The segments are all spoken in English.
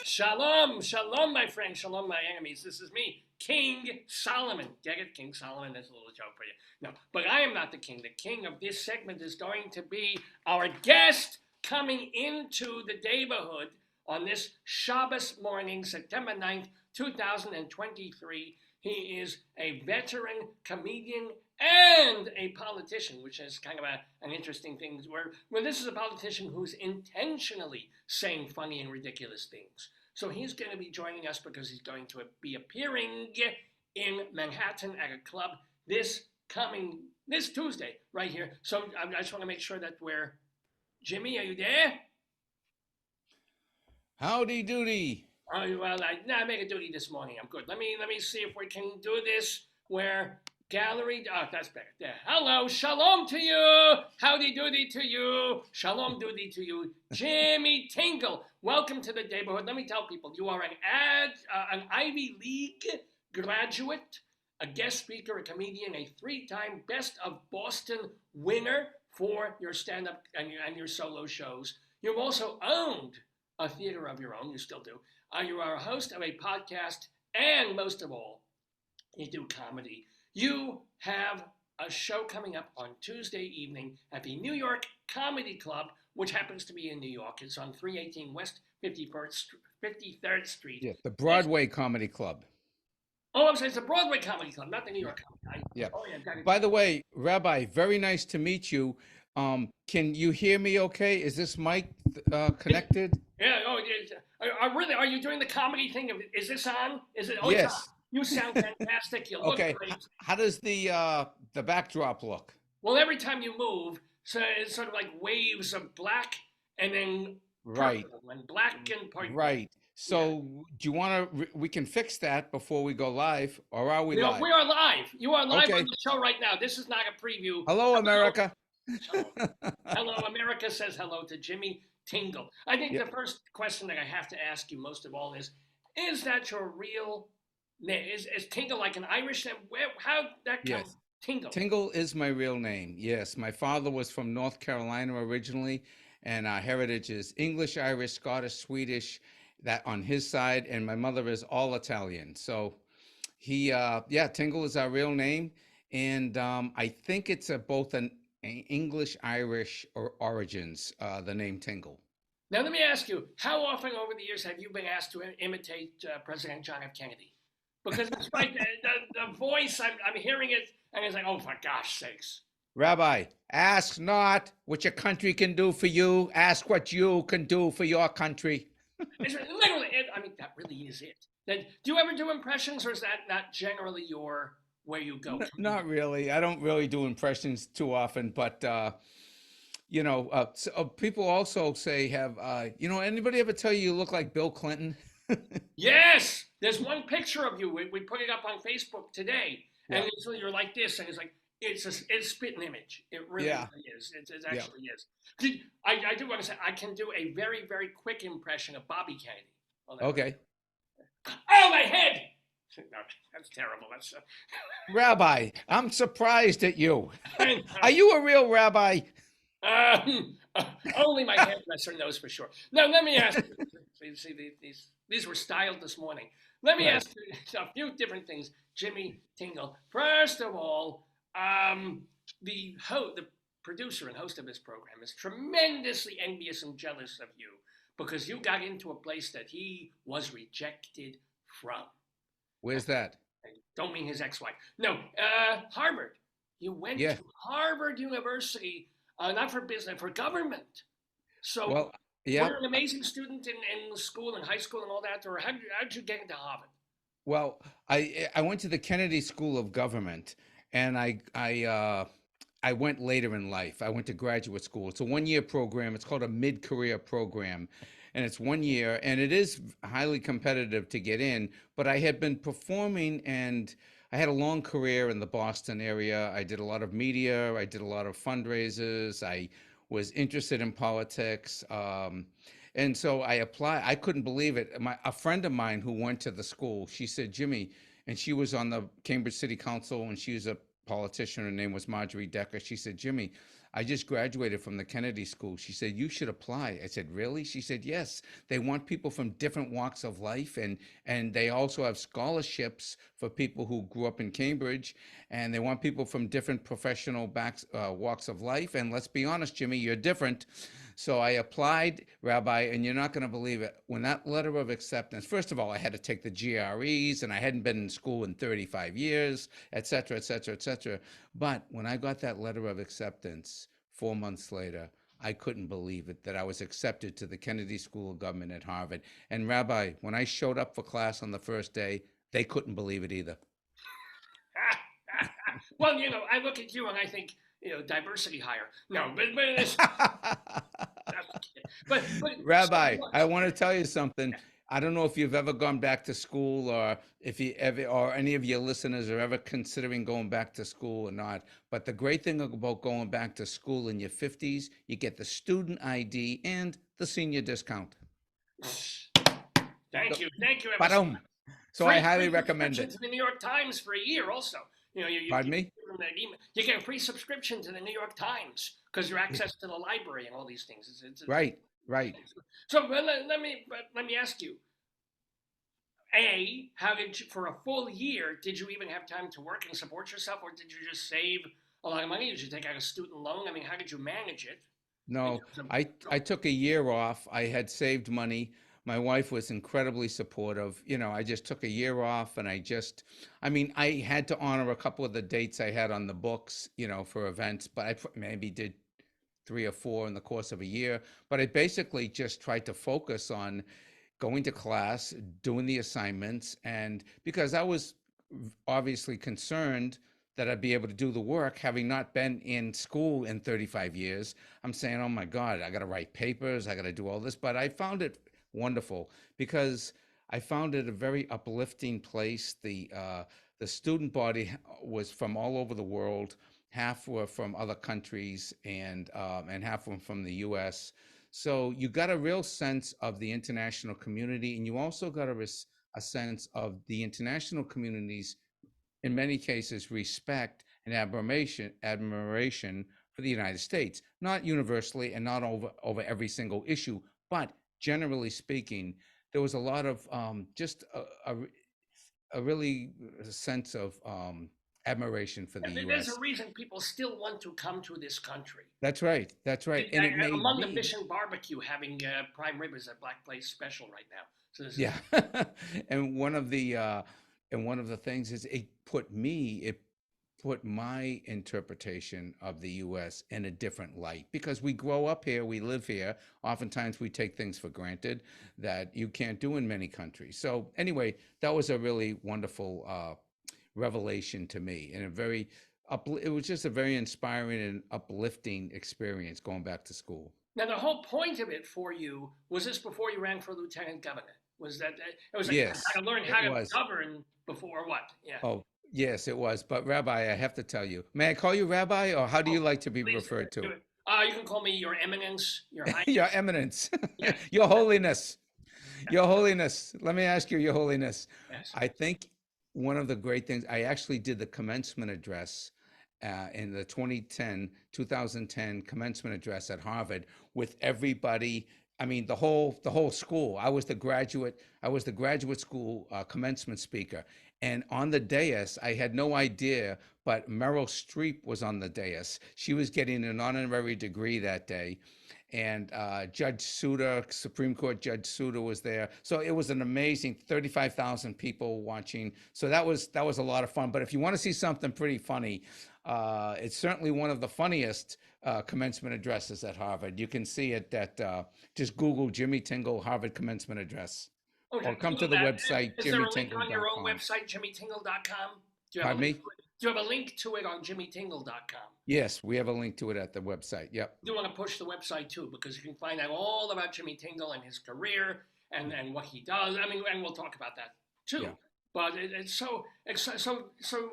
Shalom, shalom, my friends, shalom, my enemies. This is me, King Solomon. Get it, King Solomon? That's a little joke for you. No, but I am not the king. The king of this segment is going to be our guest coming into the neighborhood on this Shabbos morning, September 9th, 2023. He is a veteran comedian and a politician, which is kind of an interesting thing where this is a politician who's intentionally saying funny and ridiculous things. So he's going to be joining us because he's going to be appearing in Manhattan at a club this Tuesday right here. So I just want to make sure that Jimmy, are you there? Howdy doody. Oh, well, I made a duty this morning. I'm good. Let me see if we can do this where gallery. Oh, that's better. There. Hello, shalom to you. Howdy doody to you. Shalom doody to you. Jimmy Tingle. Welcome to the neighborhood. Let me tell people, you are an Ivy League graduate, a guest speaker, a comedian, a 3-time Best of Boston winner for your stand-up and your solo shows. You've also owned a theater of your own. You still do. You are a host of a podcast, and most of all, you do comedy. You have a show coming up on Tuesday evening at the New York Comedy Club, which happens to be in New York. It's on 318 West 53rd Street. Yeah, the Broadway Comedy Club. Oh, I'm sorry, it's the Broadway Comedy Club, not the New York Comedy Club. Yeah. Oh, yeah. By the way, Rabbi, very nice to meet you. Can you hear me okay? Is this mic connected? Yeah, oh, really, are you doing the comedy thing? Is this on? Is it? Oh, yes. It's on. You sound fantastic. You look okay. great. How does the backdrop look? Well, every time you move, so it's sort of like waves of black and then right, purple, and black and purple. Right. So, do you want to? We can fix that before we go live, or are we live? We are live. You are live on the show right now. This is not a preview. Hello, America. Hello, America says hello to Jimmy Tingle. I think the first question that I have to ask you most of all is that your real name? Is Tingle like an Irish name? How that comes? Yes. Tingle. Tingle is my real name. Yes, my father was from North Carolina originally, and our heritage is English, Irish, Scottish, Swedish, that on his side, and my mother is all Italian. So Tingle is our real name, and I think it's both an English, Irish or origins, the name Tingle. Now, let me ask you, how often over the years have you been asked to imitate President John F. Kennedy? Because it's like the voice, I'm hearing it, and it's like, oh, for gosh sakes. Rabbi, ask not what your country can do for you. Ask what you can do for your country. It's literally, that really is it. Do you ever do impressions, or is that not generally where you go? Not really. I don't really do impressions too often, but people also say, anybody ever tell you look like Bill Clinton? Yes, there's one picture of you. We put it up on Facebook today, and you're like this, and it's like it's a spitting image. It really is. It actually is. I do want to say I can do a very, very quick impression of Bobby Kennedy. Okay. Oh, my head! No, that's terrible. That's Rabbi, I'm surprised at you. Are you a real rabbi? Only my hairdresser knows for sure. Now, let me ask you. See, these were styled this morning. Let me ask you a few different things, Jimmy Tingle. First of all, the producer and host of this program is tremendously envious and jealous of you because you got into a place that he was rejected from. Where's that? I don't mean his ex-wife. No, Harvard. You went to Harvard University, not for business, for government. So were you an amazing student in school and high school and all that, or how did you get into Harvard? Well, I went to the Kennedy School of Government, and I went later in life. I went to graduate school. It's a 1-year program. It's called a mid-career program. And it's 1 year, and it is highly competitive to get in. But I had been performing, and I had a long career in the Boston area. I did a lot of media. I did a lot of fundraisers. I was interested in politics. And so I applied. I couldn't believe it. A friend of mine who went to the school, she said, Jimmy, and she was on the Cambridge City Council, and she was a politician. Her name was Marjorie Decker. She said, Jimmy, I just graduated from the Kennedy School. She said, you should apply. I said, really? She said, yes. They want people from different walks of life, and they also have scholarships for people who grew up in Cambridge, and they want people from different professional walks of life. And let's be honest, Jimmy, you're different. So I applied, Rabbi, and you're not going to believe it. When that letter of acceptance, first of all, I had to take the GREs, and I hadn't been in school in 35 years, et cetera, et cetera, et cetera. But when I got that letter of acceptance 4 months later, I couldn't believe it, that I was accepted to the Kennedy School of Government at Harvard. And Rabbi, when I showed up for class on the first day, they couldn't believe it either. Well, I look at you and I think, diversity hire. No, but it's, but Rabbi, I want to tell you something. I don't know if you've ever gone back to school, or if you ever, or any of your listeners are ever considering going back to school or not. But the great thing about going back to school in your 50s, you get the student ID and the senior discount. Thank you. Ba-dum. So I highly recommend it. To the New York Times for a year, also. Pardon me? You get a free subscription to the New York Times because you're access to the library and all these things. Right. So let me ask you. How did you, for a full year, did you even have time to work and support yourself, or did you just save a lot of money? Did you take out a student loan? I mean, how did you manage it? No, I took a year off. I had saved money. My wife was incredibly supportive. I just took a year off, and I had to honor a couple of the dates I had on the books, for events, but I maybe did 3 or 4 in the course of a year. But I basically just tried to focus on going to class, doing the assignments, and because I was obviously concerned that I'd be able to do the work, having not been in school in 35 years. I'm saying, oh my God, I got to write papers, I got to do all this. But I found it wonderful because I found it a very uplifting place. The student body was from all over the world. Half were from other countries, and half were from the U.S. So you got a real sense of the international community, and you also got a sense of the international community's, in many cases, respect and admiration for the United States. Not universally and not over every single issue, but generally speaking, there was a lot of just a really sense of admiration for the U.S. There's a reason people still want to come to this country. That's right. And it made among the fish and barbecue, having prime rib is a Black Place special right now. So this yeah, and one of the things is it put my interpretation of the U.S. in a different light, because we grow up here, we live here. Oftentimes we take things for granted that you can't do in many countries. So anyway, that was a really wonderful revelation to me, and it was just a very inspiring and uplifting experience going back to school. Now, the whole point of it for you was this before you ran for lieutenant governor. Was that it was yes, how to learn how to govern before what? Yeah. Oh, yes, it was. But Rabbi, I have to tell you, may I call you Rabbi, or how do you like to be referred to? You can call me Your Eminence, Your Highness. Your Eminence, yeah. Your Holiness, Your Holiness. Let me ask you, Your Holiness. Yes. I think one of the great things, I actually did the commencement address in the 2010 commencement address at Harvard with everybody. I mean, the whole school. I was the graduate school commencement speaker. And on the dais, I had no idea, but Meryl Streep was on the dais. She was getting an honorary degree that day. And Judge Souter, Supreme Court Judge Souter, was there. So it was an amazing 35,000 people watching. So that was a lot of fun. But if you want to see something pretty funny, it's certainly one of the funniest commencement addresses at Harvard. You can see it at just Google Jimmy Tingle Harvard commencement address. Okay, or come to the website, JimmyTingle.com. Is there a link on your own website, JimmyTingle.com? Pardon me? Do you have a link to it on JimmyTingle.com? Yes, we have a link to it at the website. Yep. You want to push the website too, because you can find out all about Jimmy Tingle and his career and what he does. I mean, and we'll talk about that too. Yeah. But it's so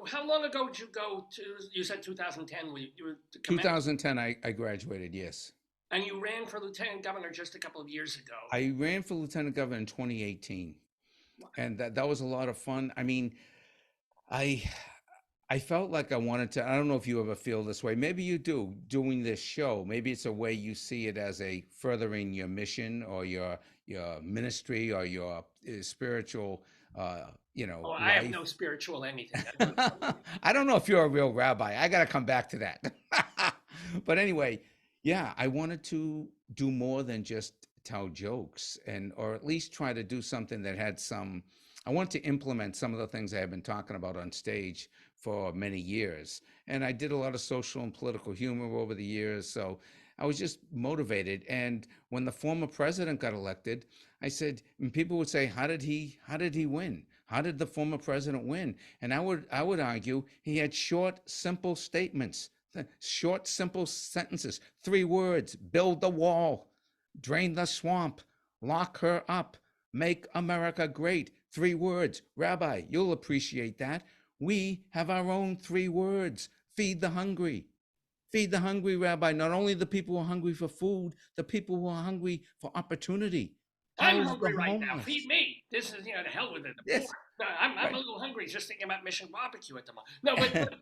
how long ago did you go to, you said 2010? You were 2010, I graduated, yes. And you ran for lieutenant governor just a couple of years ago. I ran for lieutenant governor in 2018. Wow. And that was a lot of fun. I mean, I I felt like I wanted to. I don't know if you ever feel this way. Maybe you do doing this show. Maybe it's a way you see it as a furthering your mission or your ministry or your spiritual, Oh, I have no life. spiritual anything. I don't know if you're a real rabbi. I got to come back to that. But anyway, yeah, I wanted to do more than just tell jokes and or at least try to do something that had some. I wanted to implement some of the things I have been talking about on stage for many years. And I did a lot of social and political humor over the years. So I was just motivated. And when the former president got elected, I said, and people would say, how did he win? How did the former president win? And I would argue he had short, simple statements, short, simple sentences, 3 words: build the wall, drain the swamp, lock her up, make America great. 3 words. Rabbi, you'll appreciate that. We have our own 3 words: feed the hungry. Feed the hungry, Rabbi. Not only the people who are hungry for food, the people who are hungry for opportunity. I'm House the hungry right now. Feed homeless. me. This is, the hell with it. The poor. Yes, No, I'm a right. little hungry just thinking about Mission Barbecue at the moment. No, but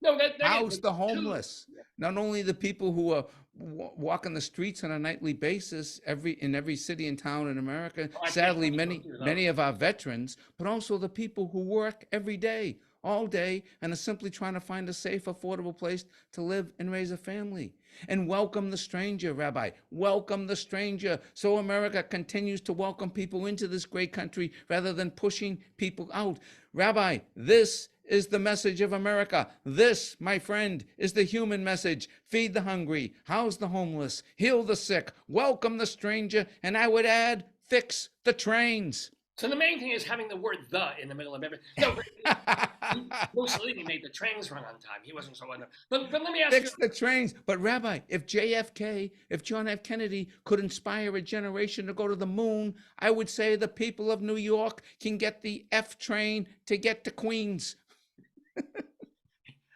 no, that is House the true. homeless. Not only the people who are walking the streets on a nightly basis in every city and town in America, Oh, I can't sadly believe you many do many those. of our veterans, but also the people who work every day, all day, and are simply trying to find a safe, affordable place to live and raise a family. And welcome the stranger, Rabbi. Welcome the stranger, so America continues to welcome people into this great country rather than pushing people out. Rabbi, this is the message of America. This, my friend, is the human message. Feed the hungry, house the homeless, heal the sick, welcome the stranger, and I would add, fix the trains. So the main thing is having the word "the" in the middle of everything. No, but Mussolini made the trains run on time. He wasn't so under. But let me ask you. Fix the trains. But Rabbi, if JFK, if John F. Kennedy could inspire a generation to go to the moon, I would say the people of New York can get the F train to get to Queens.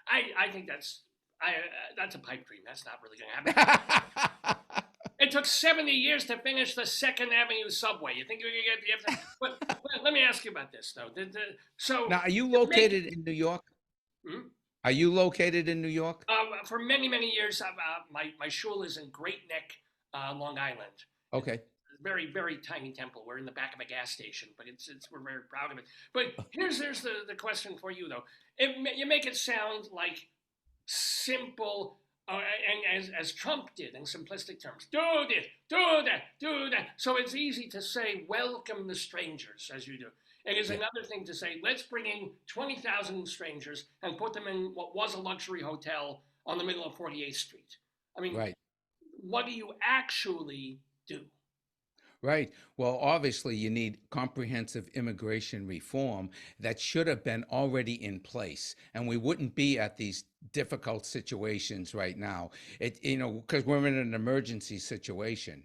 I think that's a pipe dream. That's not really going to happen. It took 70 years to finish the Second Avenue subway. You think you're going to get the F? But let me ask you about this though. So Now, are you to make located in New York? hmm? Are you located in New York? For many years, my shul is in Great Neck, Long Island. It's Okay. a very tiny temple. We're in the back of a gas station, but it's we're very proud of it. But here's the question for you though. You make it sound like simple, and as Trump did in simplistic terms. Do this, do that, do that. So it's easy to say welcome the strangers as you do. It is Yeah. another thing to say let's bring in 20,000 strangers and put them in what was a luxury hotel on the middle of 48th Street. I mean, Right. what do you actually do? Right. Well, obviously, you need comprehensive immigration reform that should have been already in place, and we wouldn't be at these difficult situations right now. Because we're in an emergency situation.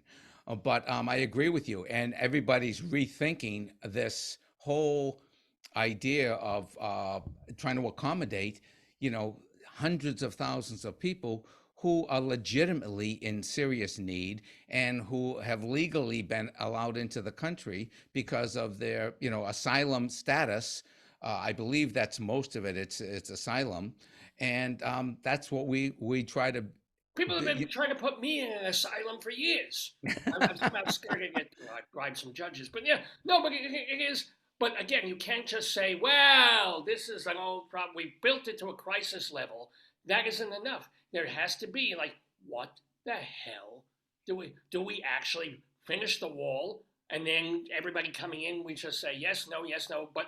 But I agree with you, and everybody's rethinking this whole idea of trying to accommodate, you know, hundreds of thousands of people who are legitimately in serious need and who have legally been allowed into the country because of their, asylum status. I believe that's most of it. It's asylum, and that's what we try to. People have been trying to put me in an asylum for years. I'm somehow scared to get bribe some judges, but yeah, no, but it is. But again, you can't just say, "Well, this is an old problem. We built it to a crisis level." That isn't enough. There has to be like, what the hell do we actually finish the wall, and then everybody coming in, we just say yes, no, yes, no. But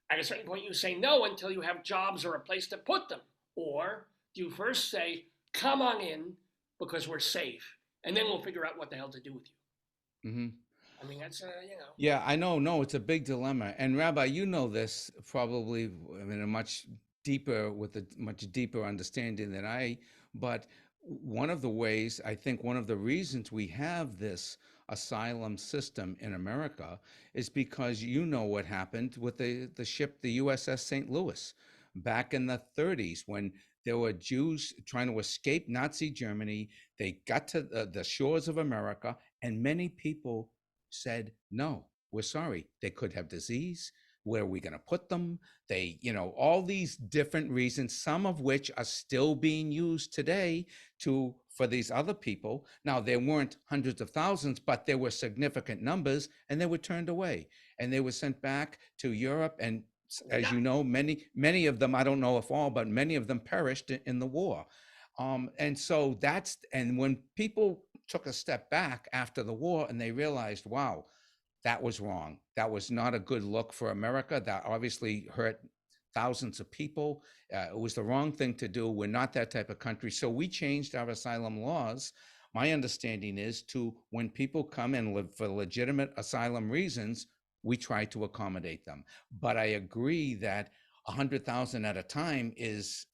at a certain point, you say no until you have jobs or a place to put them, or do you first say, "Come on in," because we're safe, and then we'll figure out what the hell to do with you. Mhm. I mean, that's Yeah, I know. No, it's a big dilemma. And Rabbi, you know this probably in a with a much deeper understanding than I. But one of the ways, I think one of the reasons we have this asylum system in America is because you know what happened with the ship, the USS St. Louis, back in the 30s when there were Jews trying to escape Nazi Germany. They got to the shores of America, and many people said, no, we're sorry. They could have disease. where are we going to put them? They, all these different reasons, some of which are still being used today for these other people. Now, there weren't hundreds of thousands, but there were significant numbers, and they were turned away and they were sent back to Europe. And as Yeah. you know, many of them, I don't know if all, but many of them perished in the war. And so and when people took a step back after the war and they realized, wow, that was wrong. That was not a good look for America. That obviously hurt thousands of people. It was the wrong thing to do. We're not that type of country. So we changed our asylum laws. My understanding is when people come and live for legitimate asylum reasons, we try to accommodate them. But I agree that 100,000 at a time is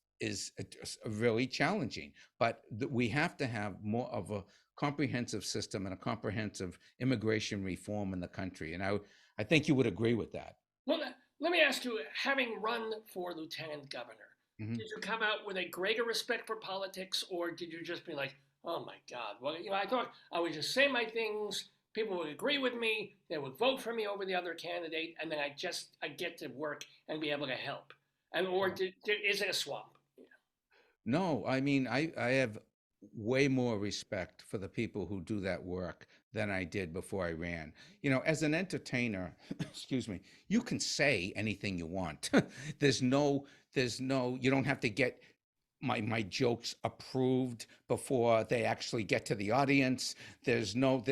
really challenging. But we have to have more of a comprehensive system and a comprehensive immigration reform in the country. And I think you would agree with that. Well, let me ask you, having run for lieutenant governor, Mhm. did you come out with a greater respect for politics, or did you just be like, oh my God, well, I thought I would just say my things, people would agree with me, they would vote for me over the other candidate, and then I get to work and be able to help. And or is it a swamp? No, I mean, I have way more respect for the people who do that work than I did before I ran. As an entertainer, excuse me, you can say anything you want. You don't have to get my jokes approved before they actually get to the audience. There's no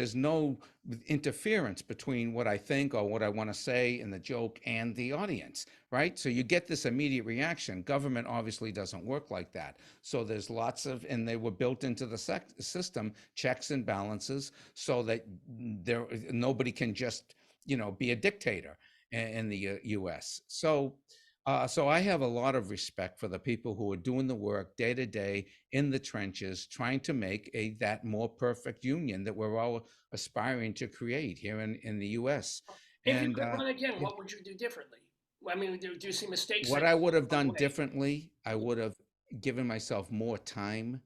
interference between what I think or what I want to say in the joke and the audience, right? So you get this immediate reaction. Government obviously doesn't work like that. So there's and they were built into the system, checks and balances, so that nobody can just be a dictator in the U.S. So I have a lot of respect for the people who are doing the work day to day in the trenches, trying to make that more perfect union that we're all aspiring to create here in the U.S. If you And could run again, what would you do differently? I mean, do you see mistakes what that I you would have put done away? differently, I would have given myself more time.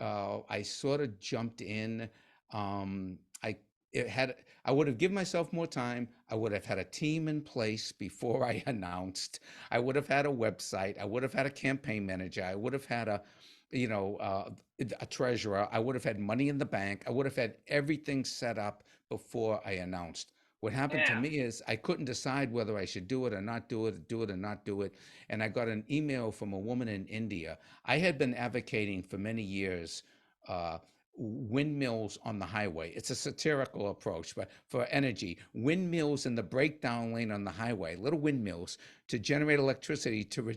I sort of jumped in. I it had I would have given myself more time. I would have had a team in place before I announced. I would have had a website. I would have had a campaign manager. I would have had a treasurer. I would have had money in the bank. I would have had everything set up before I announced. What happened to Yeah. me is I couldn't decide whether I should do it or not do it, do it or not do it. And I got an email from a woman in India. I had been advocating for many years uh, windmills on the highway. It's a satirical approach, but for energy, windmills in the breakdown lane on the highway, little windmills to generate electricity to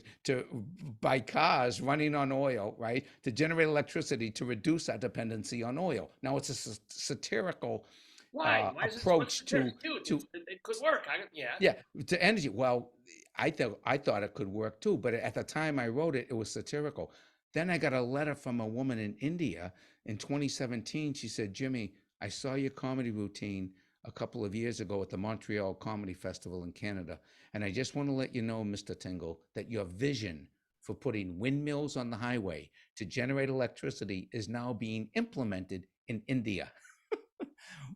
by cars running on oil, right? To generate electricity to reduce our dependency on oil. Now it's a satirical Why? Why is it? What's approach the difference, dude? to It could work. Yeah. yeah, to energy. Well, I thought it could work too, but at the time I wrote it, it was satirical. Then I got a letter from a woman in India in 2017. She said, "Jimmy, I saw your comedy routine a couple of years ago at the Montreal Comedy Festival in Canada, and I just want to let you know, Mr. Tingle, that your vision for putting windmills on the highway to generate electricity is now being implemented in India."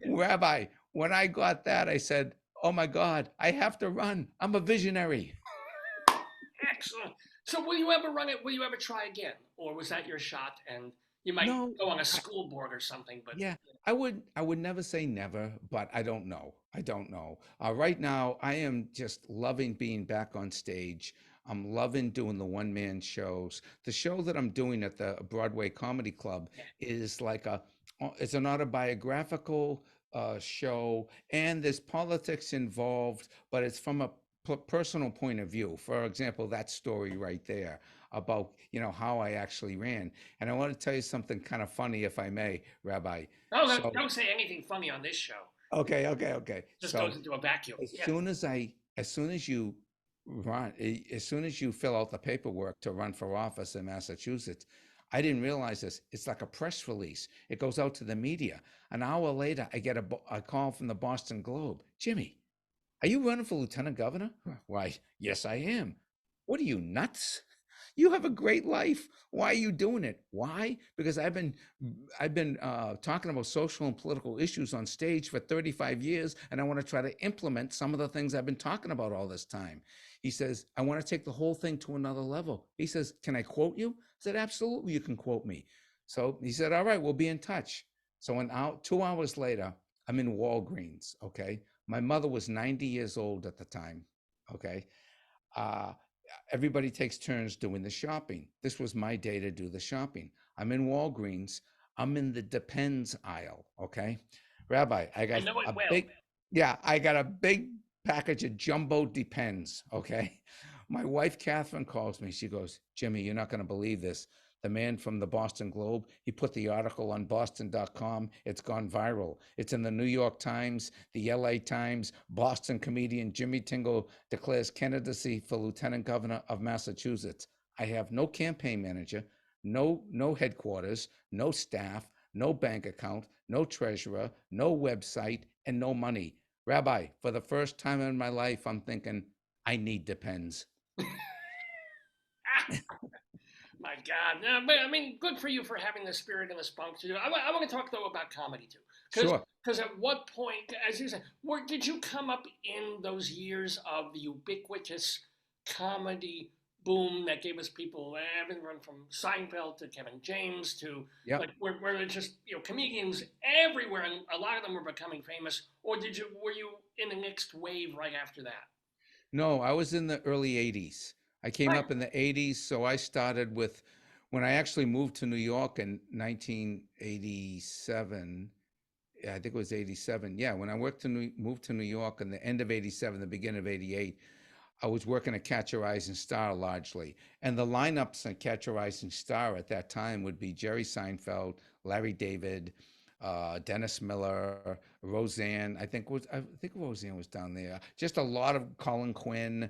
Rabbi, when I got that, I said, "Oh my God, I have to run. I'm a visionary." Excellent. So will you ever run it? Will you ever try again, or was that your shot? And you might No, go on a I, school board or something. But yeah, I would never say never, but I don't know. I don't know. Right now, I am just loving being back on stage. I'm loving doing the one-man shows. The show that I'm doing at the Broadway Comedy Club yeah, is it's an autobiographical show, and there's politics involved, but it's from a personal point of view. For example, that story right there about how I actually ran. And I want to tell you something kind of funny, if I may, Rabbi. no, no, So, don't say anything funny on this show. okay, okay, okay. Just goes into a vacuum. Yeah. As soon as you as soon as you fill out the paperwork to run for office in Massachusetts, I didn't realize this. It's like a press release. It goes out to the media. An hour later, I get a call from the Boston Globe. "Jimmy, are you running for lieutenant governor?" "Why, yes, I am." "What are you, nuts?" You have a great life. Why are you doing it? Why? Because I've been talking about social and political issues on stage for 35 years, and I want to try to implement some of the things I've been talking about all this time. He says, I want to take the whole thing to another level. He says, can I quote you? I said, absolutely, you can quote me. So he said, all right, we'll be in touch. So 2 hours later, I'm in Walgreens. Okay. My mother was 90 years old at the time. Okay. Uh, Everybody takes turns doing the shopping. This was my day to do the shopping. I'm in Walgreens. I'm in the Depends aisle. Okay. Rabbi, I I got know it a well. big, yeah, I got a big package of jumbo Depends. Okay. My wife, Catherine, calls me. She goes, Jimmy, you're not going to believe this. The man from the Boston Globe, he put the article on Boston.com. It's gone viral. It's in the New York Times, the LA Times. Boston comedian Jimmy Tingle declares candidacy for lieutenant governor of Massachusetts. I have no campaign manager, no headquarters, no staff, no bank account, no treasurer, no website, and no money. Rabbi, for the first time in my life, I'm thinking, I need Depends. My God. No, but I mean, good for you for having the spirit and the spunk to do it. I want to talk, though, about comedy, too. Sure. Because at what point, as you said, did you come up in those years of the ubiquitous comedy boom that gave us people, everyone from Seinfeld to Kevin James to, Yep. like, where they're just, comedians everywhere, and a lot of them were becoming famous? Or were you in the next wave right after that? No, I was in the early 80s. I came Right. up in the 80s, so I started with when I actually moved to New York in 1987. Yeah, I think it was 87. Yeah, when I moved to New York in the end of 87, the beginning of 88, I was working at Catch a Rising Star largely. And the lineups at Catch a Rising Star at that time would be Jerry Seinfeld, Larry David, Dennis Miller, Roseanne. I think Roseanne was down there. Just a lot of Colin Quinn,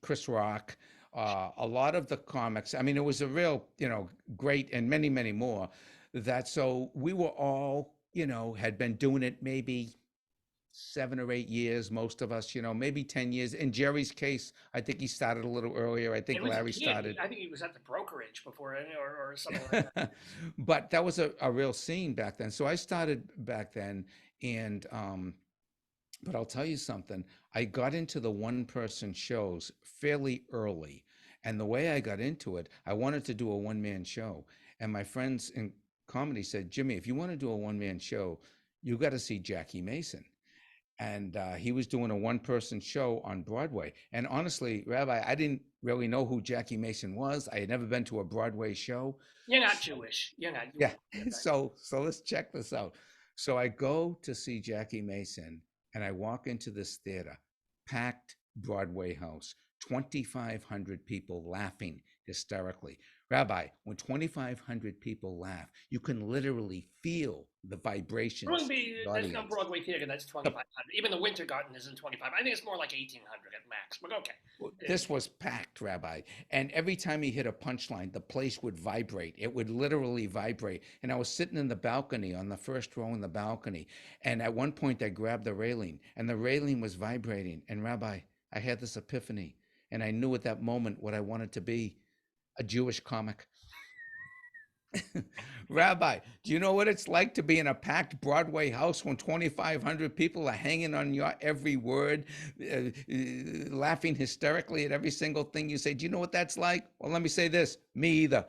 Chris Rock, a lot of the comics. I mean, it was a real, great, and many, many more. So we were all, had been doing it maybe 7 or 8 years, most of us, maybe 10 years. In Jerry's case, I think he started a little earlier. I It think was a Larry kid. started. I think he was at the brokerage before, or something like that. But that was a real scene back then. So I started back then. And, but I'll tell you something, I got into the one person shows fairly early. And the way I got into it, I wanted to do a one man show. And my friends in comedy said, Jimmy, if you want to do a one man show, you got to see Jackie Mason. And he was doing a one-person show on Broadway. And honestly, Rabbi, I didn't really know who Jackie Mason was. I had never been to a Broadway show. You're not So, Jewish. You're not. You yeah. won't get that. So let's check this out. So I go to see Jackie Mason, and I walk into this theater, packed Broadway house, 2,500 people laughing hysterically. Rabbi, when 2,500 people laugh, you can literally feel the It wouldn't vibrations in be. the There's no audience. Broadway theater that's The 2,500. Even the Winter Garden isn't 25. I think it's more like 1,800 at max. But okay. This was packed, Rabbi. And every time he hit a punchline, the place would vibrate. It would literally vibrate. And I was sitting in the balcony, on the first row in the balcony. And at one point, I grabbed the railing, and the railing was vibrating. And Rabbi, I had this epiphany. And I knew at that moment what I wanted to be, a Jewish comic. Rabbi, do you know what it's like to be in a packed Broadway house when 2,500 people are hanging on your every word, laughing hysterically at every single thing you say? Do you know what that's like? Well, let me say this, me either.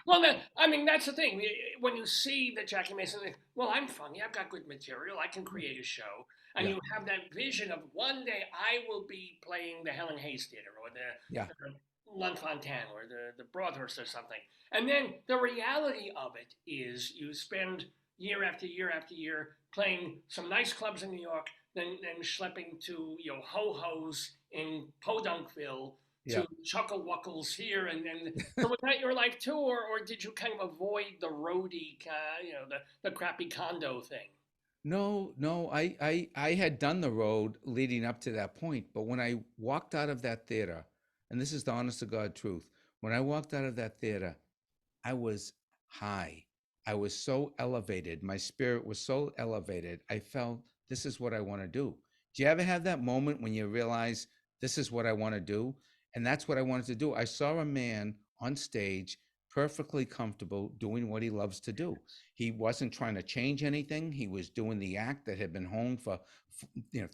Well, I mean, that's the thing. When you see that Jackie Mason, well, I'm funny. I've got good material. I can create a show. And Yeah, you have that vision of one day I will be playing the Helen Hayes Theater or yeah, the Lunfontaine or the Broadhurst or something. And then the reality of it is you spend year after year after year playing some nice clubs in New York, then schlepping to ho-hos in Podunkville yeah. to chuckle wuckles here, and so was that your life too, or did you kind of avoid the roadie, the crappy condo thing? No, no, I had done the road leading up to that point, but when I walked out of that theater, and this is the honest to God truth, when I walked out of that theater, I was high. I was so elevated. My spirit was so elevated. I felt this is what I want to do. Do you ever have that moment when you realize this is what I want to do? And that's what I wanted to do. I saw a man on stage perfectly comfortable doing what he loves to do. He wasn't trying to change anything. He was doing the act that had been honed for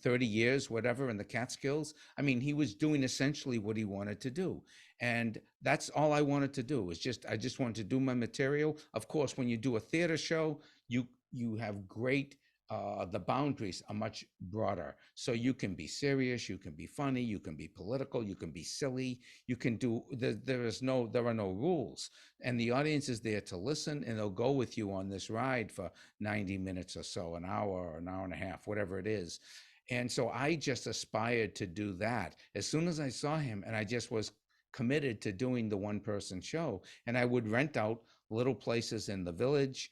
30 years, whatever, in the Catskills. I mean, he was doing essentially what he wanted to do. And that's all I wanted to do, is I just wanted to do my material. Of course, when you do a theater show, you have great, the boundaries are much broader. So you can be serious, you can be funny, you can be political, you can be silly, you can do, there are no rules. And the audience is there to listen, and they'll go with you on this ride for 90 minutes or so, an hour or an hour and a half, whatever it is. And so I just aspired to do that as soon as I saw him, and I just was committed to doing the one person show. And I would rent out little places in the village.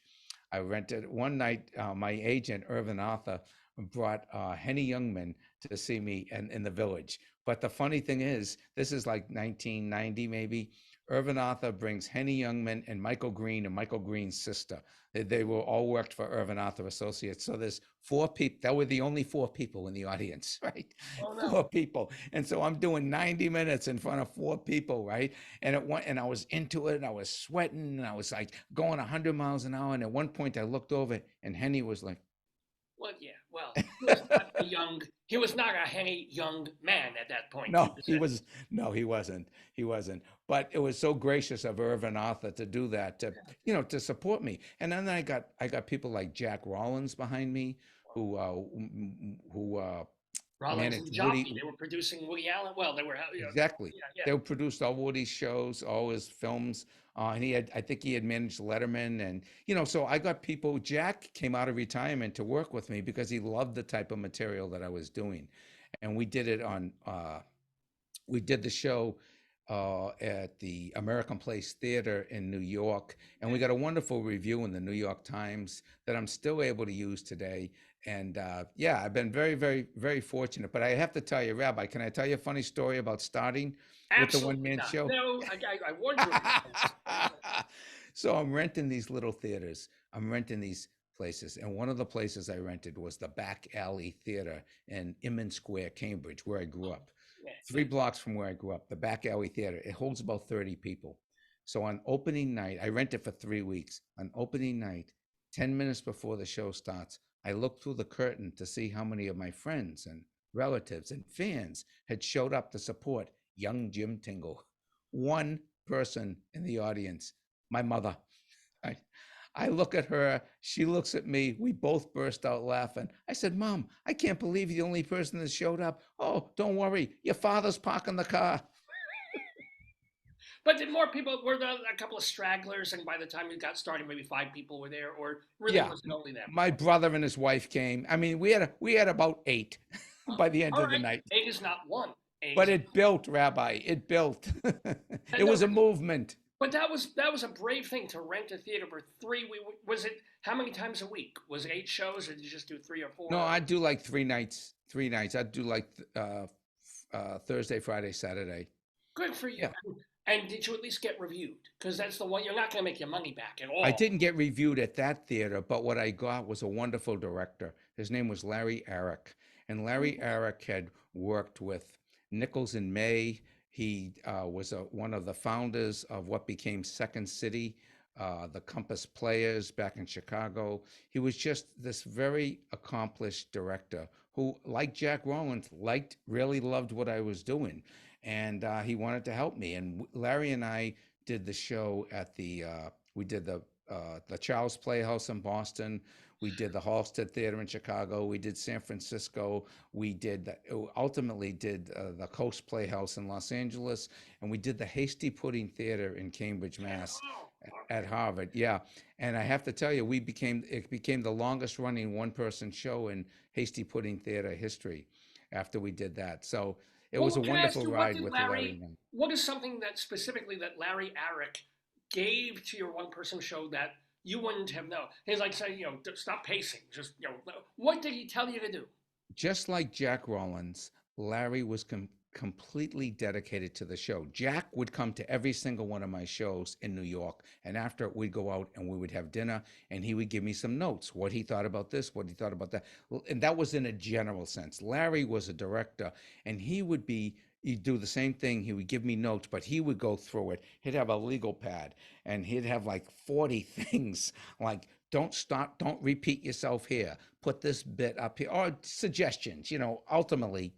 I rented one night, my agent, Irvin Arthur, brought Henny Youngman to see me in the village. But the funny thing is, this is like 1990 maybe. Irvin Arthur brings Henny Youngman and Michael Green and Michael Green's sister. They were all worked for Irvin Arthur Associates. So there's 4 people. That were the only 4 people in the audience, right? Oh no. 4 people. And so I'm doing 90 minutes in front of 4 people, right? And I was into it, and I was sweating, and I was like going 100 miles an hour. And at one point I looked over, and Henny was like, Well, yeah. Well, he was not a Henny young man at that point. no, he wasn't. He wasn't. But it was so gracious of Irvin Arthur to do that, to support me. And then I got people like Jack Rollins behind me, who Rollins and managed Jockey, Woody. they were producing Woody Allen. Well, they were, Exactly. yeah. They produced all Woody's shows, all his films. And I think he had managed Letterman. And, so I got people. Jack came out of retirement to work with me because he loved the type of material that I was doing. And we did the show at the American Place Theater in New York. And we got a wonderful review in the New York Times that I'm still able to use today. And I've been very, very, very fortunate. But I have to tell you, Rabbi, can I tell you a funny story about starting with the Absolutely one-man not. show? No, I warned you. So I'm renting these little theaters. I'm renting these places. And one of the places I rented was the Back Alley Theater in Inman Square, Cambridge, where I grew up. Yeah. 3 blocks from where I grew up, the Back Alley Theater. It holds about 30 people. So on opening night, I rented for 3 weeks. On opening night, 10 minutes before the show starts, I looked through the curtain to see how many of my friends and relatives and fans had showed up to support young Jim Tingle. One person in the audience, my mother. I look at her, she looks at me, we both burst out laughing. I said, Mom, I can't believe you're the only person that showed up. Oh, don't worry, your father's parking the car. But did more people, were there a couple of stragglers, and by the time you got started, maybe 5 people were there, or really was it only them? My brother and his wife came. I mean, we had about 8 by the end of the night. 8 is not one. But it built, Rabbi. It built. It was a movement. But that was a brave thing to rent a theater for 3 weeks. Was it how many times a week? Was it 8 shows, or did you just do 3 or 4? No, I'd do like 3 nights. 3 nights. I'd do like Thursday, Friday, Saturday. Good for you. Yeah. And did you at least get reviewed? Because that's the one, you're not going to make your money back at all. I didn't get reviewed at that theater, but what I got was a wonderful director. His name was Larry Arick. And Larry Arick had worked with Nichols and May. He was one of the founders of what became Second City, the Compass Players back in Chicago. He was just this very accomplished director who, like Jack Rollins, really loved what I was doing. And he wanted to help me. And Larry and I did the show at we did the Charles Playhouse in Boston. We did the Halstead Theater in Chicago. We did San Francisco. We ultimately did the Coast Playhouse in Los Angeles. And we did the Hasty Pudding Theater in Cambridge, Mass. At Harvard. Yeah. And I have to tell you, it became the longest running one-person show in Hasty Pudding Theater history after we did that. So it was a wonderful ride with Larry. What is something that specifically that Larry Arick gave to your one-person show that you wouldn't have known? He's like saying, stop pacing. Just, what did he tell you to do? Just like Jack Rollins, Larry was completely dedicated to the show. Jack would come to every single one of my shows in New York, and after it, we'd go out and we would have dinner, and he would give me some notes, what he thought about this, what he thought about that. And that was in a general sense. Larry was a director, and he would be he'd do the same thing. He would give me notes, but he would go through it. He'd have a legal pad and he'd have like 40 things like, don't stop, don't repeat yourself here, put this bit up here, or suggestions. Ultimately,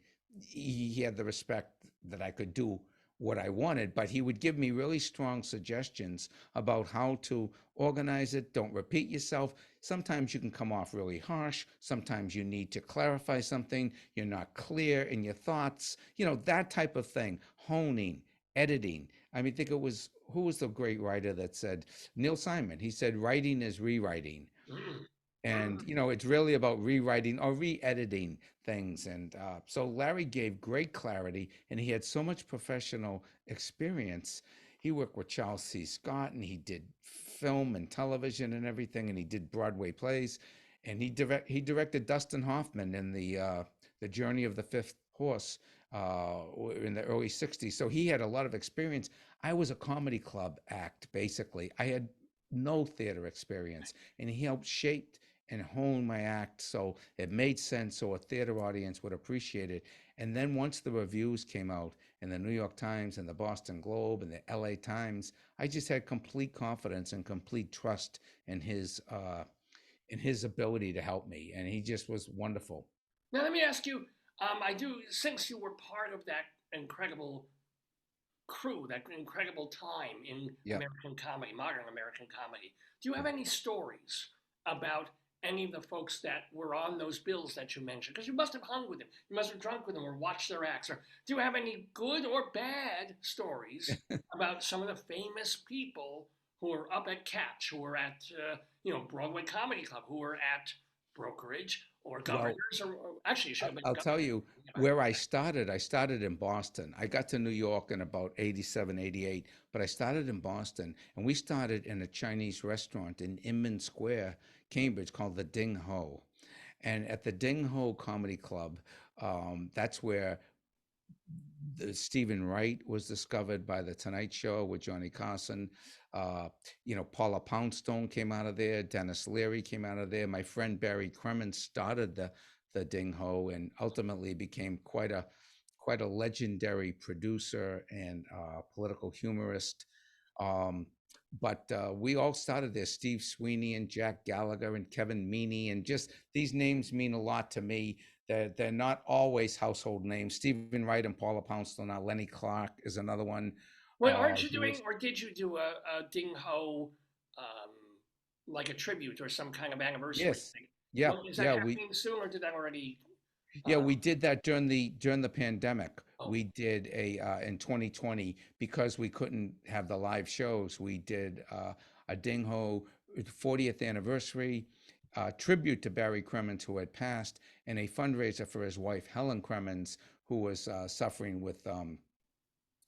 he had the respect that I could do what I wanted, but he would give me really strong suggestions about how to organize it. Don't repeat yourself. Sometimes you can come off really harsh. Sometimes you need to clarify something. You're not clear in your thoughts, that type of thing. Honing, editing. I mean, think it was, who was the great writer that said, Neil Simon, he said, writing is rewriting. Mm. And, Mm. it's really about rewriting or re-editing things. And so Larry gave great clarity, and he had so much professional experience. He worked with Charles C. Scott, and he did film and television and everything, and he did Broadway plays. And he directed Dustin Hoffman in the Journey of the Fifth Horse in the early 60s. So he had a lot of experience. I was a comedy club act, basically. I had no theater experience, and he helped shape and hone my act so it made sense, so a theater audience would appreciate it. And then once the reviews came out in the New York Times and the Boston Globe and the LA Times, I just had complete confidence and complete trust in his ability to help me. And he just was wonderful. Now let me ask you. I do, since you were part of that incredible crew, that incredible time in Yeah. American comedy, modern American comedy. Do you have any stories about any of the folks that were on those bills that you mentioned? Because you must have hung with them, you must have drunk with them, or watched their acts. Or do you have any good or bad stories about some of the famous people who are up at Catch, who are at Broadway Comedy Club, who are at Brokerage or Well, Governors, or actually, it should have been I'll tell Governors. you where I started in Boston. I got to New York in about 87, 88, but I started in Boston, and we started in a Chinese restaurant in Inman Square, Cambridge, called the Ding Ho. And at the Ding Ho Comedy Club, that's where Stephen Wright was discovered by The Tonight Show with Johnny Carson. Paula Poundstone came out of there. Dennis Leary came out of there. My friend Barry Cremens started the Ding Ho and ultimately became quite a legendary producer and political humorist. Um, but we all started there. Steve Sweeney and Jack Gallagher and Kevin Meaney, and just these names mean a lot to me. They're not always household names. Stephen Wright and Paula Poundstone. Now Lenny Clark is another one. Wait, aren't you Who doing, was or did you do a Ding Ho, um, like a tribute or some kind of anniversary Yes, thing? yeah, What, is that yeah. We happening soon, or did that already? Yeah, Uh, we did that during the pandemic. oh, We did a in 2020 because we couldn't have the live shows. We did a Ding Ho 40th anniversary tribute to Barry Cremens, who had passed, and a fundraiser for his wife Helen Cremens, who was suffering with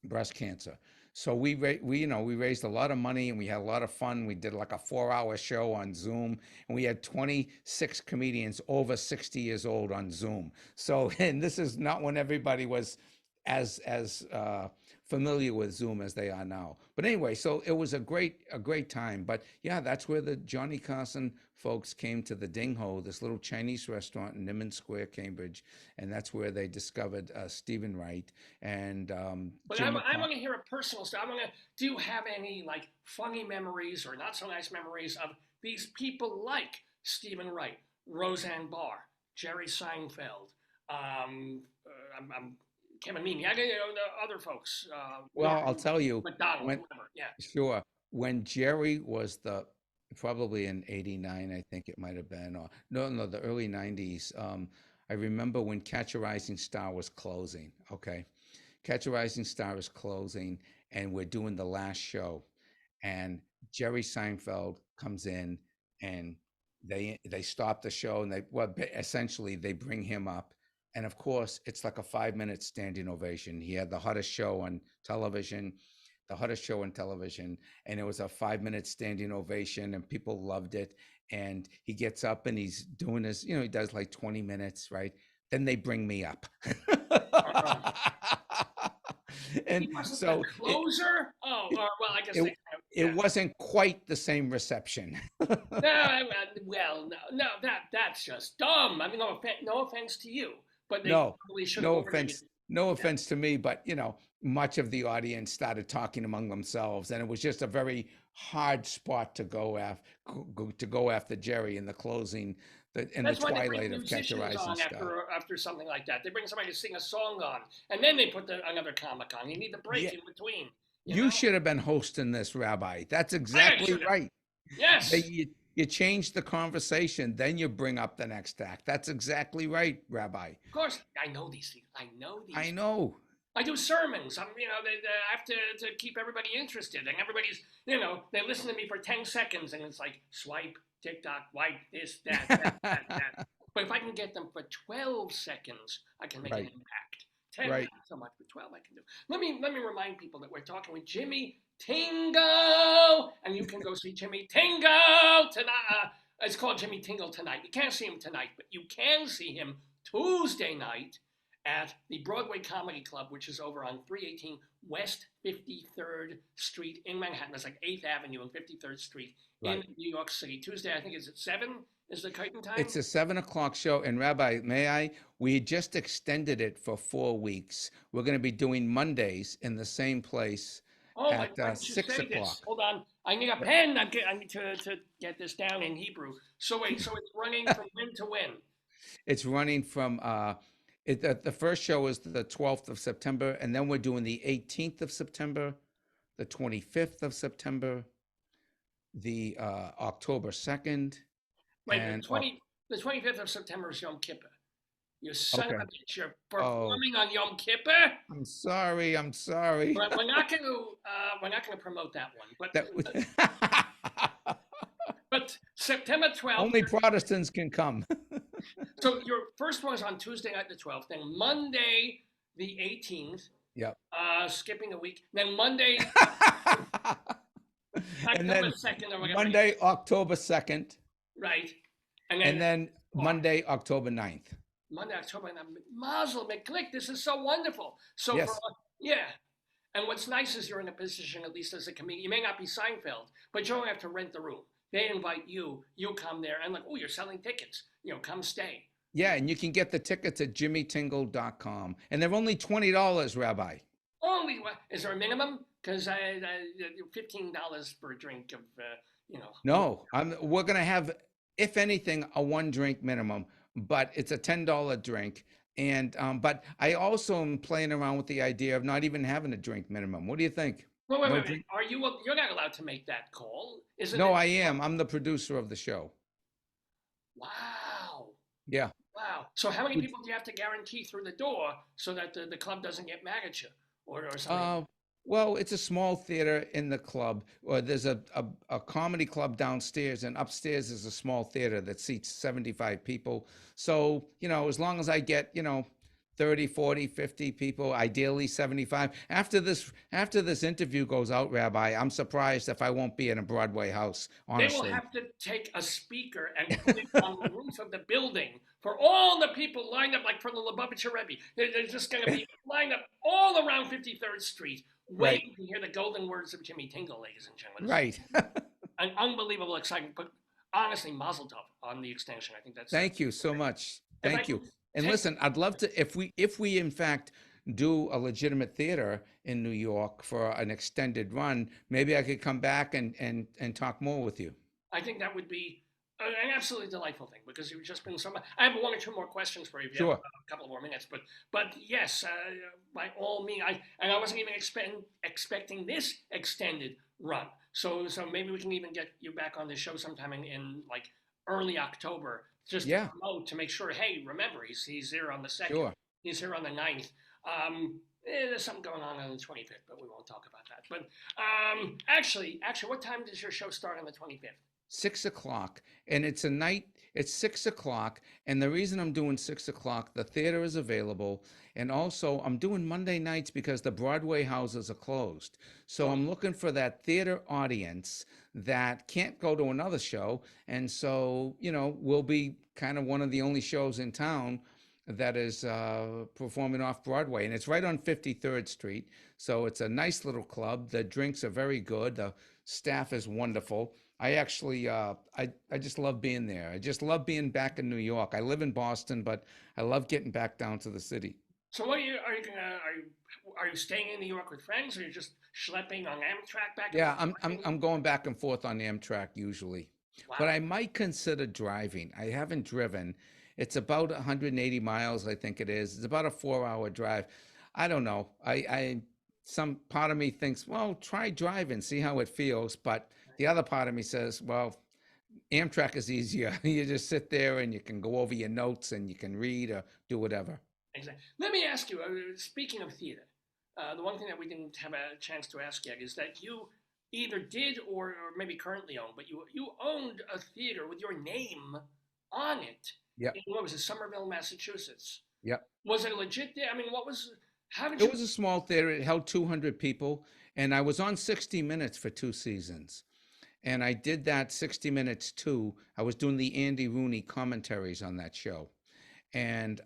breast cancer. So we raised a lot of money and we had a lot of fun. We did like a 4-hour show on Zoom, and we had 26 comedians over 60 years old on Zoom. So and this is not when everybody was as familiar with Zoom as they are now. But anyway, so it was a great time. But yeah, that's where the Johnny Carson folks came to the Ding Ho, this little Chinese restaurant in Niman Square, Cambridge, and that's where they discovered Stephen Wright and but Jim I McCon. want to hear a personal story. Do you have any like funny memories or not so nice memories of these people like Stephen Wright, Roseanne Barr, Jerry Seinfeld, I'm Kevin Meaney, the other folks, Well, I'll tell you McDonald, when, whoever. Yeah. sure, when Jerry was probably in 89, I think it might have been, or no, no, the early 90s. I remember when Catch a Rising Star was closing. Okay. Catch a Rising Star is closing, and we're doing the last show. And Jerry Seinfeld comes in, and they stop the show, and essentially they bring him up, and of course it's like a 5 minute standing ovation. He had the hottest show on television, and it was a 5 minute standing ovation, and people loved it. And he gets up and he's doing his, he does like 20 minutes, right? Then they bring me up. Uh-uh. And He wasn't the so closer. Oh, well, I guess it they kind of, it yeah. wasn't quite the same reception. No, well, no, that's just dumb. I mean, no offense to you, but they No, probably should have no ordered it. offense. no offense to me, but much of the audience started talking among themselves, and it was just a very hard spot to go after Jerry in the closing, in the That's why they bring twilight of Catch Your musicians Rising on Star. after something like that. They bring somebody to sing a song on, and then they put another comic on. You need the break Yeah, in between. You you know, should have been hosting this, Rabbi. That's I exactly should have. right. That Yes, you change the conversation, then you bring up the next act. That's exactly right, Rabbi. of course. I know these things. I know I these. know. I do sermons. I have to keep everybody interested, and everybody's, they listen to me for 10 seconds, and it's like swipe, TikTok, wipe, this, that. But if I can get them for 12 seconds, I can make an Right, impact. 10, right. not so much, but 12 I can do. Let me remind people that we're talking with Jimmy Tingle, and you can go see Jimmy Tingle tonight. It's called Jimmy Tingle tonight. You can't see him tonight, but you can see him Tuesday night at the Broadway Comedy Club, which is over on 318 West 53rd Street in Manhattan. That's like 8th Avenue and 53rd Street in Right. New York City. Tuesday, I think, is at 7 is the curtain time. It's a 7 o'clock show. And Rabbi, may I? We just extended it for 4 weeks. We're going to be doing Mondays in the same place Oh, at why didn't you six say this? o'clock. Hold on. I need a pen. I need to get this down in Hebrew. So wait, so it's running from when to when? It's running from the first show is the 12th of September, and then we're doing the 18th of September, the 25th of September, the October 2nd, Wait, and the 25th of September is Yom Kippur. You son of okay. a bitch, you're Oh, performing on Yom Kippur? I'm sorry. I'm sorry. We're not gonna promote that one. That But September 12th. only Protestants can come. So your first one is on Tuesday night the 12th, then Monday the 18th, Yep. skipping a week, then Monday And October then 2nd or whatever. Monday, October 2nd, Right. And and then then oh, Monday, October 9th. Monday, October, and Mazel McClick. This is so wonderful. So for Yes. yeah. And what's nice is you're in a position, at least as a comedian. You may not be Seinfeld, but you don't have to rent the room. They invite you. You come there and like, oh, you're selling tickets. Come stay. Yeah, and you can get the tickets at jimmytingle.com. And they're only $20, Rabbi. Only what is there a minimum? Because I $15 for a drink of you know. No, we're gonna have, if anything, a one drink minimum, but it's a $10 drink. And but I also am playing around with the idea of not even having a drink minimum. What do you think? No Wait. drink? Are you? You're not allowed to make that call, isn't No, it? I am. I'm the producer of the show. Wow. Yeah. Wow. So how many Would- people do you have to guarantee through the door so that the club doesn't get mad at you or something? Uh, well, it's a small theater in the club, or there's a comedy club downstairs, and upstairs is a small theater that seats 75 people. So, as long as I get, 30, 40, 50 people, ideally 75. After this interview goes out, Rabbi, I'm surprised if I won't be in a Broadway house, They will honestly. have to take a speaker and put it on the roof of the building for all the people lined up, like for the Lubavitcher Rebbe. They're just going to be lined up all around 53rd Street, Right, waiting to hear the golden words of Jimmy Tingle, ladies and gentlemen. right. An unbelievable excitement, but honestly, Mazel Tov on the extension. I think that's. Thank you so much. If I Thank can you. And take listen, I'd love to, if we in fact do a legitimate theater in New York for an extended run, maybe I could come back and talk more with you. I think that would be an absolutely delightful thing because you've just been so much. I have one or two more questions for you if you have Sure. a couple more minutes, but yes, by all means, I wasn't even expecting this extended run. So maybe we can even get you back on the show sometime in like early October, just to Yeah, promote to make sure. Hey, remember he's here on the 2nd. sure. He's here on the 9th. There's something going on the 25th, but we won't talk about that. But actually, what time does your show start on the 25th? 6 o'clock. And it's 6 o'clock. And the reason I'm doing 6 o'clock, the theater is available. And also, I'm doing Monday nights because the Broadway houses are closed. So Oh, I'm looking for that theater audience that can't go to another show. And so, we'll be kind of one of the only shows in town that is performing off Broadway. And it's right on 53rd Street. So it's a nice little club. The drinks are very good. The staff is wonderful. I actually, I just love being there. I just love being back in New York. I live in Boston, but I love getting back down to the city. So what are you staying in New York with friends, or are you just schlepping on Amtrak back and Yeah, forth? I'm going back and forth on Amtrak usually, but Wow. I might consider driving. I haven't driven. It's about 180 miles, I think it is. It's about a 4-hour drive. I don't know. Some part of me thinks, well, try driving, see how it feels. But the other part of me says, well, Amtrak is easier. You just sit there and you can go over your notes and you can read or do whatever. Exactly. Let me ask you, speaking of theater, the one thing that we didn't have a chance to ask yet is that you either did or maybe currently own, but you owned a theater with your name on it Yep. in, what was it, Somerville, Massachusetts? Yep. Was it a legit there? I mean, how did It you, was a small theater. It held 200 people, and I was on 60 Minutes for 2 seasons. And I did that 60 Minutes too. I was doing the Andy Rooney commentaries on that show. And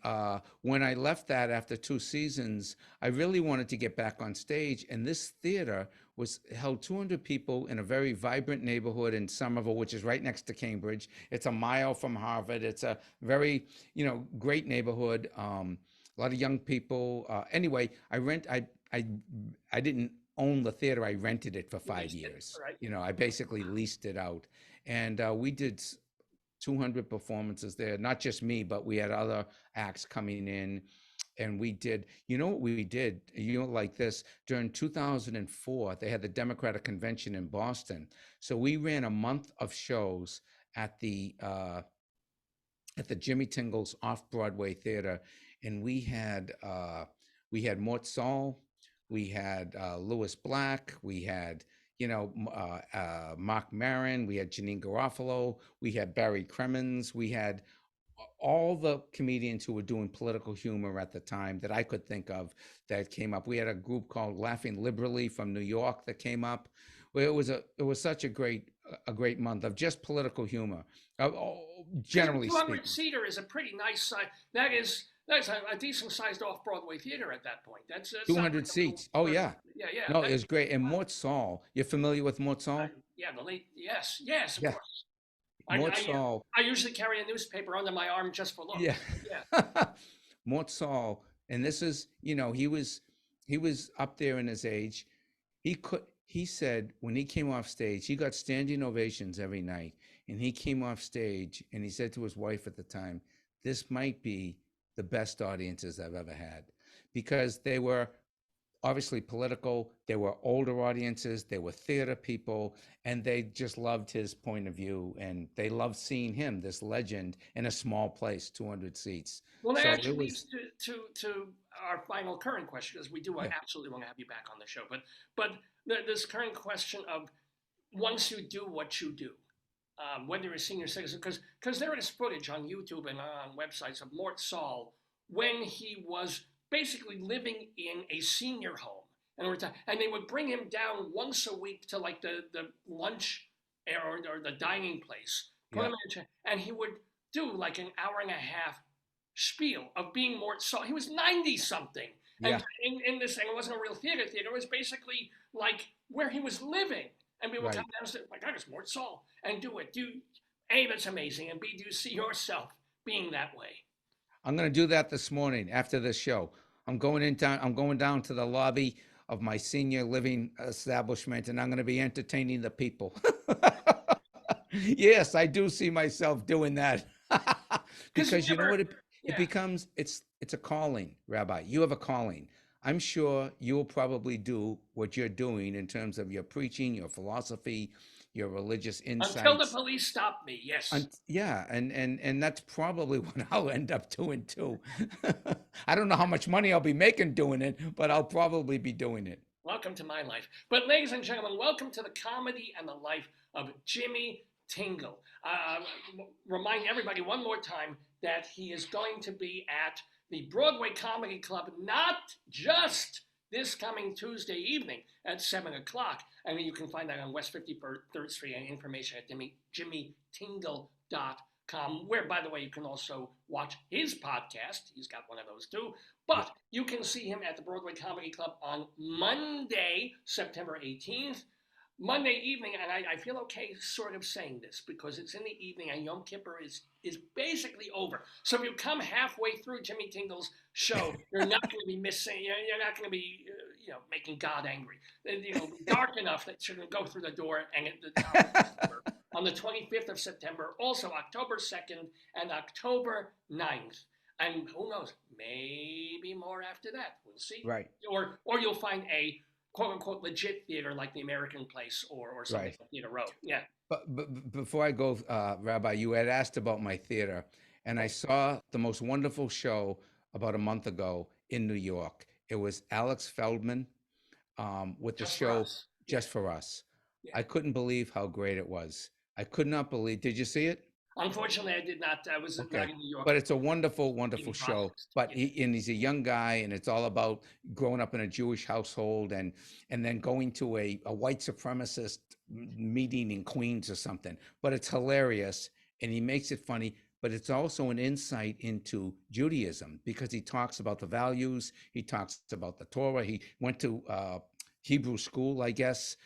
when I left that after 2 seasons, I really wanted to get back on stage. And this theater was held 200 people in a very vibrant neighborhood in Somerville, which is right next to Cambridge. It's a mile from Harvard. It's a very, great neighborhood. A lot of young people. Anyway, I didn't own the theater. I rented it for you five leased it, years. right? I basically leased it out, and we did 200 performances there. Not just me, but we had other acts coming in, and we did. You know what we did? Like this during 2004, they had the Democratic Convention in Boston, so we ran a month of shows at the uh, at the Jimmy Tingle's off Broadway theater, and we had Mort Saul, we had Lewis Black, we had Mark Maron, we had Janine Garofalo, we had Barry Cremens, we had all the comedians who were doing political humor at the time that I could think of that came up. We had a group called Laughing Liberally from New York that came up. Well, it was such a great month of just political humor, Because a generally 200 speaking. seater is a pretty nice size. That's a decent sized off Broadway theater at that point. That's not 200 like a little seats. Oh burger. yeah. Yeah, yeah. No, it was great. And Mort Saul, you're familiar with Mort Saul? Yeah, the late, yes, yes, of Yeah. course. I, Mort I, Saul. I usually carry a newspaper under my arm just for Yeah. looks. Yeah. Mort Saul. And this is, he was up there in his age. He said when he came off stage, he got standing ovations every night. And he came off stage and he said to his wife at the time, this might be the best audiences I've ever had, because they were obviously political. They were older audiences. They were theater people, and they just loved his point of view, and they loved seeing him, this legend, in a small place, 200 seats. Well, that So actually it leads was, to our final current question, because we do yeah, absolutely want to have you back on the show. But this current question of, once you do what you do, whether you're a senior citizen, because there is footage on YouTube and on websites of Mort Saul when he was basically living in a senior home, and they would bring him down once a week to like the lunch or the dining place, put yeah, him in a chair, and he would do like an hour and a half spiel of being Mort Saul. He was 90 something, and yeah, in this thing, it wasn't a real theater. It was basically like where he was living. And we will come right. down and say, my God, it's Mort Saul, and do it. A, that's amazing, and B, do you see yourself being that way? I'm going to do that this morning after this show. I'm going down to the lobby of my senior living establishment, and I'm going to be entertaining the people. Yes, I do see myself doing that. Because you Because you know never, what it yeah. becomes, it's a calling, Rabbi. You have a calling. I'm sure you'll probably do what you're doing in terms of your preaching, your philosophy, your religious Until the insights. police stop me, yes. Yeah, and that's probably what I'll end up doing too. I don't know how much money I'll be making doing it, but I'll probably be doing it. Welcome to my life. But, ladies and gentlemen, welcome to the comedy and the life of Jimmy Tingle. Remind everybody one more time that he is going to be at the Broadway Comedy Club, not just this coming Tuesday evening at 7 o'clock. I mean, you can find that on West 53rd Street, and information at JimmyTingle.com, where, by the way, you can also watch his podcast. He's got one of those too. Yeah. But you can see him at the Broadway Comedy Club on Monday, September 18th. Monday evening, and I feel okay sort of saying this because it's in the evening and Yom Kippur is basically over. So if you come halfway through Jimmy Tingle's show, you're not going to be missing. You're not going to be making God angry. It'll be dark enough that you're going to go through the door and at the top of September. On the 25th of September, also October 2nd and October 9th. And who knows, maybe more after that. We'll see. Right. Or you'll find a quote unquote legit theater like the American Place or something Right. like Theater Row. Yeah. But before I go, Rabbi, you had asked about my theater, and I saw the most wonderful show about a month ago in New York. It was Alex Feldman with the Just for show us. Yeah. Just for Us. Yeah. I couldn't believe how great it was. I could not believe. Did you see it? Unfortunately, I did not. I was not Okay. in New York. But it's a wonderful, wonderful Meeting show. process. But Yeah. he's a young guy, and it's all about growing up in a Jewish household and then going to a white supremacist meeting in Queens or something. But it's hilarious, and he makes it funny. But it's also an insight into Judaism because he talks about the values. He talks about the Torah. He went to Hebrew school, I guess.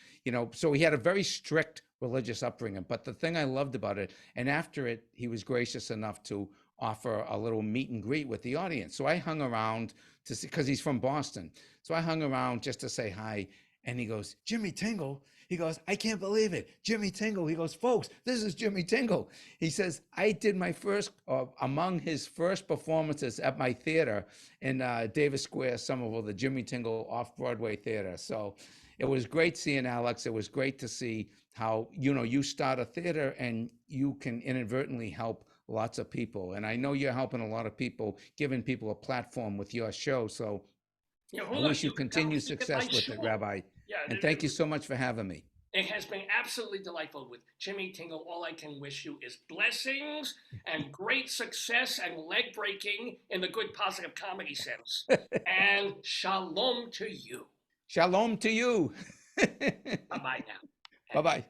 So he had a very strict religious upbringing. But the thing I loved about it, and after it, he was gracious enough to offer a little meet and greet with the audience. So I hung around to see, because he's from Boston. So I hung around just to say hi. And he goes, Jimmy Tingle. He goes, I can't believe it. Jimmy Tingle. He goes, folks, this is Jimmy Tingle. He says, I did my first, among his first performances at my theater in Davis Square, Somerville, the Jimmy Tingle Off-Broadway Theater. So it was great seeing Alex. It was great to see how, you start a theater and you can inadvertently help lots of people. And I know you're helping a lot of people, giving people a platform with your show. So I wish you continued success with it, Rabbi. Yeah, And thank you so much for having me. it has been absolutely delightful with Jimmy Tingle. All I can wish you is blessings and great success and leg breaking in the good positive comedy sense. And shalom to you. Shalom to you. Bye bye now. Bye-bye.